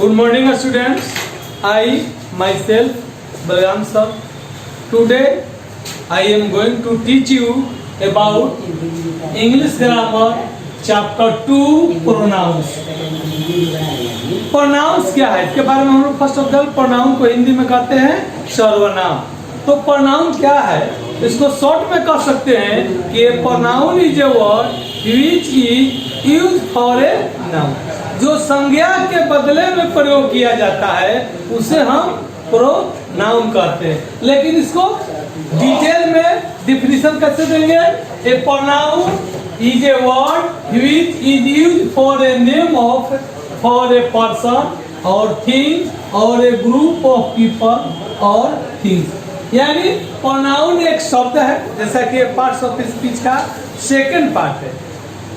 Good morning, students. I myself Balram sir. Today I am going to teach you about English grammar chapter 2 pronouns. Pronouns क्या है इसके बारे में हम लोग फर्स्ट ऑफ ऑल pronoun को हिंदी में कहते हैं सर्वनाम. तो pronoun क्या है इसको शॉर्ट में कह सकते हैं कि pronoun is a word which is used for a noun. जो संज्ञा के बदले में प्रयोग किया जाता है उसे हम प्रोनाउन कहते हैं. लेकिन इसको डिटेल में डिफिनीशन कैसे देंगे? A pronoun is a word which is used for a name of for a person और थिंग और ए ग्रुप ऑफ पीपल और थिंग्स. यानी प्रोनाउन एक शब्द है जैसा कि पार्ट्स ऑफ स्पीच का सेकंड पार्ट है.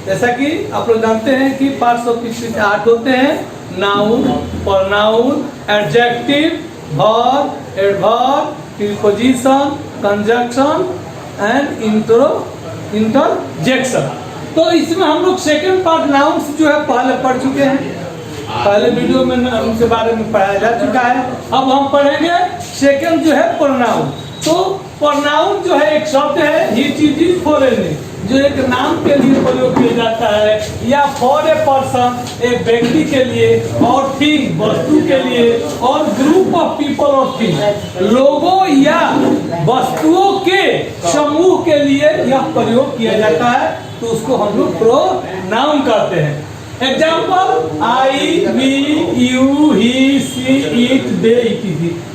जैसा कि आप लोग जानते हैं कि पार्ट्स ऑफ स्पीच 8 होते हैं: noun, pronoun, adjective, verb, adverb, preposition, conjunction and interjection. तो इसमें हम लोग सेकंड पार्ट नाउन्स जो है पहले पढ़ चुके हैं. पहले वीडियो में उनके बारे में पढ़ाया जा चुका है. अब हम पढ़ेंगे सेकंड जो है प्रोनाउन. तो प्रोनाउन जो है एक शब्द है which is for a name, जो एक नाम के लिए प्रयोग किया जाता है, या फॉर ए पर्सन एक व्यक्ति के लिए, और थिंग वस्तु के लिए, और ग्रुप ऑफ पीपल और थिंग लोगों या वस्तुओं के समूह के लिए यह प्रयोग किया जाता है. तो उसको हम लोग प्रोनाउन कहते हैं. Example I, we, you, he, she, it, they, it,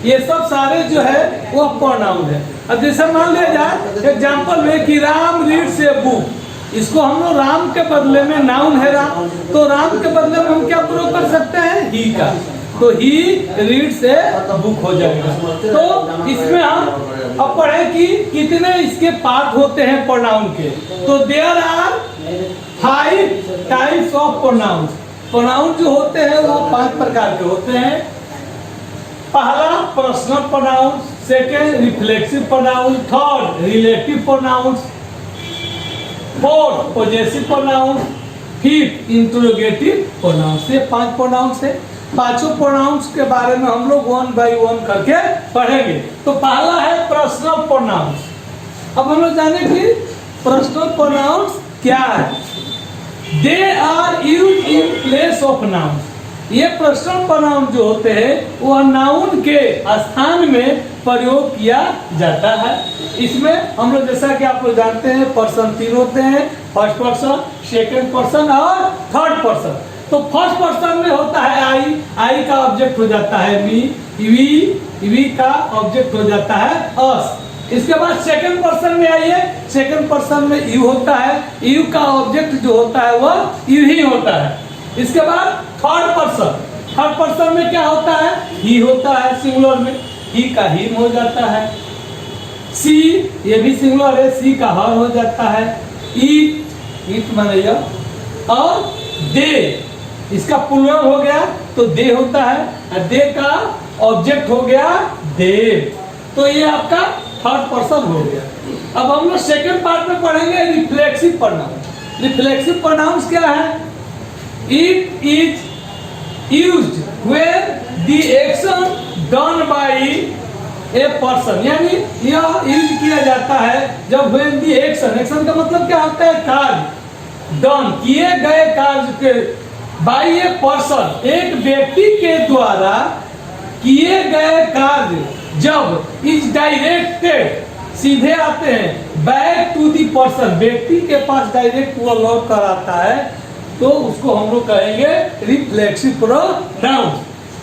ये सब सारे जो है वो प्रोनाउन है. अब जैसे मान लिया जाए एग्जाम्पल में कि राम रीड्स ए बुक, इसको हम लोग राम के बदले में नाउन है राम, तो राम के बदले में हम क्या प्रयोग कर सकते हैं? ही का. तो ही रीड्स ए बुक हो जाएगा. तो इसमें हम अब पढ़े कि कितने इसके पार्ट होते हैं प्रोनाउन के. तो there are 5 types of pronouns. Pronoun जो होते हैं वो 5 प्रकार के होते हैं. पहला personal pronoun, second reflexive pronoun, third relative pronouns, fourth possessive pronoun, fifth interrogative pronouns. ये 5 प्रोनाउंस है. पांचों प्रोनाउंस के बारे में हम लोग 1 by 1 करके पढ़ेंगे. तो पहला है पर्सनल प्रोनाउंस. अब हम लोग जाने कि पर्सनल प्रोनाउंस क्या है. They are used in place of noun. ये पर्सनल प्रोनाउन जो होते हैं वह नाउन के स्थान में प्रयोग किया जाता है. इसमें हम लोग जैसा कि आप लोग जानते हैं पर्सन 3 होते हैं: फर्स्ट पर्सन, सेकंड पर्सन और थर्ड पर्सन. तो फर्स्ट पर्सन में होता है आई, आई का ऑब्जेक्ट हो जाता है मी, वी का ऑब्जेक्ट हो जाता है अस. इसके बाद सेकंड पर्सन में आइए, सेकंड पर्सन में यू होता है, यू का ऑब्जेक्ट जो होता है वह यू ही होता है. इसके बाद थर्ड पर्सन में क्या होता है? ही होता है सिंगुलर में, ही का हिम हो जाता है. सी, ये भी सिंगुलर है, सी का हर हो जाता है. ईट बनेगा. और दे, इसका प्लूरल हो गया तो दे होता है, और दे का ऑब्जेक्ट हो गया देव. तो ये आपका थर्ड पर्सन हो गया. अब हम लोग सेकंड पार्ट में पढ़ेंगे रिफ्लेक्सिव प्रोनाउन. रिफ्लेक्सिव प्रोनाउंस क्या है? It is used when the action done by a person. यानी यह यूज किया जाता है जब व्हेन द एक्शन का मतलब क्या होता है? कार्य डन किए गए कार्य के बाय ए पर्सन, एक व्यक्ति के द्वारा किए गए कार्य जब इज डायरेक्टेड सीधे आते हैं बैक टू दी पर्सन, व्यक्ति के पास डायरेक्ट वो लौट कर आता है, तो उसको हम लोग कहेंगे रिफ्लेक्सिव प्रोनाउन.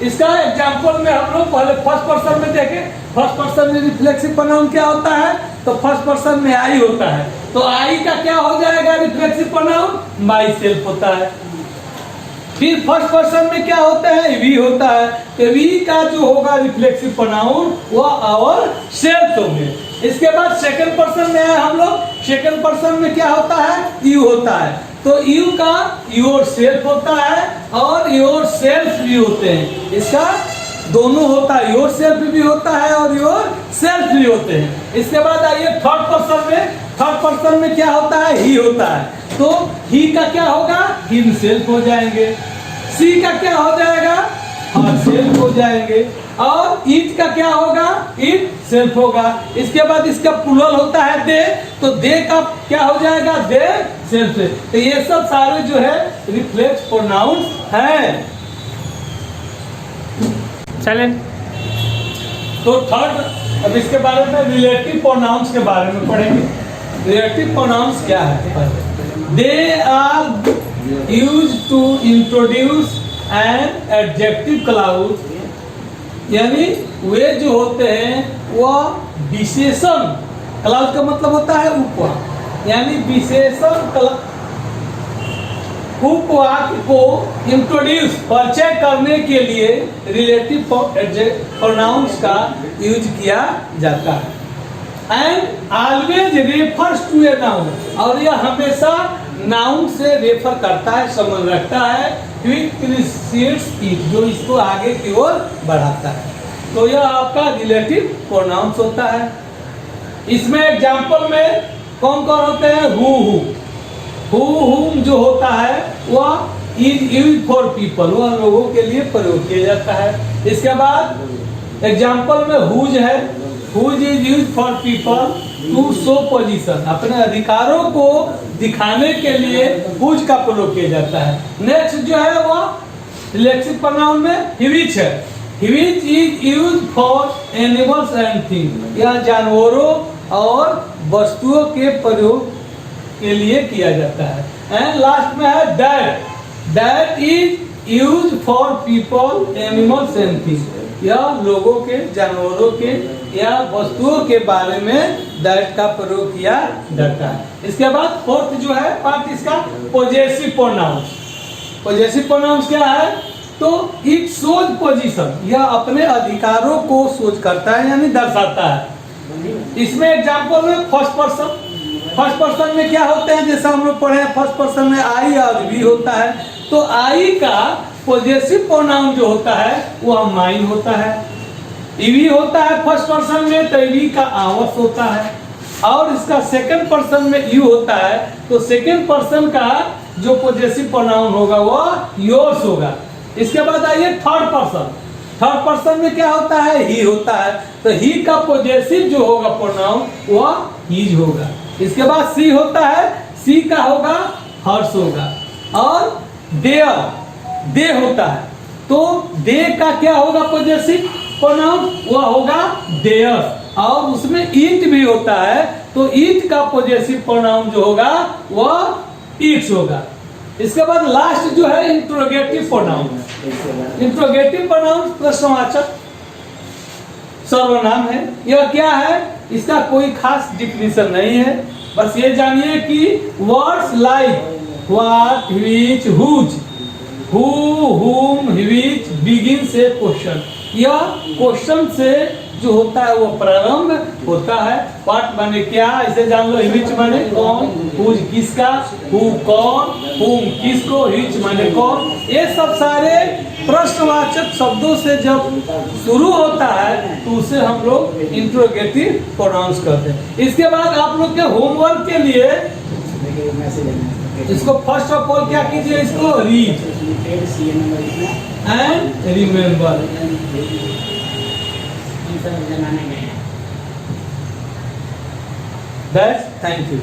इसका एग्जांपल में हम लोग पहले फर्स्ट पर्सन में देखें. फर्स्ट पर्सन में रिफ्लेक्सिव प्रोनाउन क्या होता है? तो फर्स्ट पर्सन में आई होता है, तो आई का क्या हो जाएगा रिफ्लेक्सिव प्रोनाउन? माई सेल्फ होता है. फिर फर्स्ट पर्सन में क्या होता है? वी होता है, तो वी का जो होगा रिफ्लेक्सिव प्रोनाउन वो आवर सेल्फ होंगे. इसके बाद सेकंड पर्सन में आए हम लोग. सेकंड पर्सन में क्या होता है? यू होता है, तो यू का योर सेल्फ होता है और योर सेल्फ भी होते हैं. इसका दोनों होता है, योर सेल्फ भी होता है और योर सेल्फ भी होते हैं. इसके बाद आइए थर्ड पर्सन में. थर्ड पर्सन में क्या होता है? ही होता है, तो ही का क्या होगा? हिमसेल्फ हो जाएंगे. सी का क्या हो जाएगा? और सेल्फ हो जाएंगे। और ईट का क्या होगा, ईट सेल्फ होगा। इसके बाद इसका प्लूरल होता है दे, तो दे का क्या हो जाएगा, दे सेल्फ। तो ये सब सारे जो है रिफ्लेक्स प्रोनाउंस हैं। चलें तो थर्ड, अब इसके बारे में रिलेटिव प्रोनाउंस के बारे में पढ़ेंगे। रिलेटिव प्रोनाउंस क्या है? They are used to introduce an adjective clause, यानी वे जो होते हैं वह विशेषण, क्लाउज का मतलब होता है उपवाक्य, यानी विशेषण उपवाक्य को इंट्रोड्यूस परिचय करने के लिए रिलेटिव प्रोनाउंस का यूज किया जाता है। And always refers to a noun, और यह हमेशा नाउन से रेफर करता है, संबंध रखता है which precedes it, जो इसको आगे की ओर बढ़ाता है। तो यह आपका रिलेटिव प्रोनाउंस होता है। इसमें एग्जाम्पल में कौन कौन होते हैं, हु हुम जो होता है वह इज यूज्ड फॉर पीपल, वह लोगों के लिए प्रयोग किया जाता है। इसके बाद एग्जाम्पल में हुज है, whose is used for people to show position, अपने अधिकारों को दिखाने के लिए हुज का प्रयोग किया जाता है। नेक्स्ट जो है वो रिलेटिव प्रोनाउन में हिविच है, which is used for animals and things, यह जानवरों और वस्तुओं के प्रयोग के लिए किया जाता है। एंड लास्ट में है that, that is used for people animals and things, यह लोगों के, जानवरों के या वस्तुओं के बारे में दैट का प्रयोग किया जाता है। इसके बाद फोर्थ जो है पार्ट इसका पोजेसिव प्रोनाउंस। पोजेसिव प्रोनाउंस क्या है, तो इट शोज पोजीशन, यह अपने अधिकारों को शोज करता है यानी दर्शाता है। इसमें एग्जांपल में फर्स्ट पर्सन, फर्स्ट पर्सन में क्या होते हैं, जैसा हम लोग पढ़े फर्स्ट पर्सन में आई और वी होता है, तो आई का पोजेसिव प्रोनाउन जो होता है वह माइन होता है। ईवी होता है फर्स्ट पर्सन में, तो ईवी का आवर्स होता है। और इसका सेकंड पर्सन में यू होता है, तो सेकंड पर्सन का जो पोजेसिव प्रोनाउन होगा वह योर्स होगा। इसके बाद आइए थर्ड पर्सन, थर्ड पर्सन में क्या होता है, ही होता है, तो ही का पोजेसिव जो होगा प्रोनाउन वह हीज होगा। इसके बाद सी होता है, सी का होगा हर्ष होगा। और देयर, दे होता है, तो दे का क्या होगा पोजेसिव प्रोनाउन, वह होगा देयर्स। और उसमें ईट भी होता है, तो ईट का पोजेसिव प्रोनाउन जो होगा वह ईट्स होगा। इसके बाद लास्ट जो है इंट्रोगेटिव प्रोनाउन। इंट्रोगेटिव प्रोनाउन प्रश्नवाचक सर्वनाम है। यह क्या है, इसका कोई खास डिफिनीशन नहीं है, बस ये जानिए कि words like what, which, whose, who, whom, which begin से क्वेश्चन, यह क्वेश्चन से जो होता है वो प्रारंभ होता है। व्हाट माने क्या, इसे जान लो। व्हिच माने कौन, हुज किसका, हु कौन, हुम किसको, व्हिच माने कौन। ये सब सारे प्रश्नवाचक शब्दों से जब शुरू होता है तो उसे हम लोग इंट्रोगेटिव प्रोनाउंस करते हैं। इसके बाद आप लोग के होमवर्क के लिए इसको फर्स्ट ऑफ ऑल क्या कीजिए, इसको read and remember. That's thank you.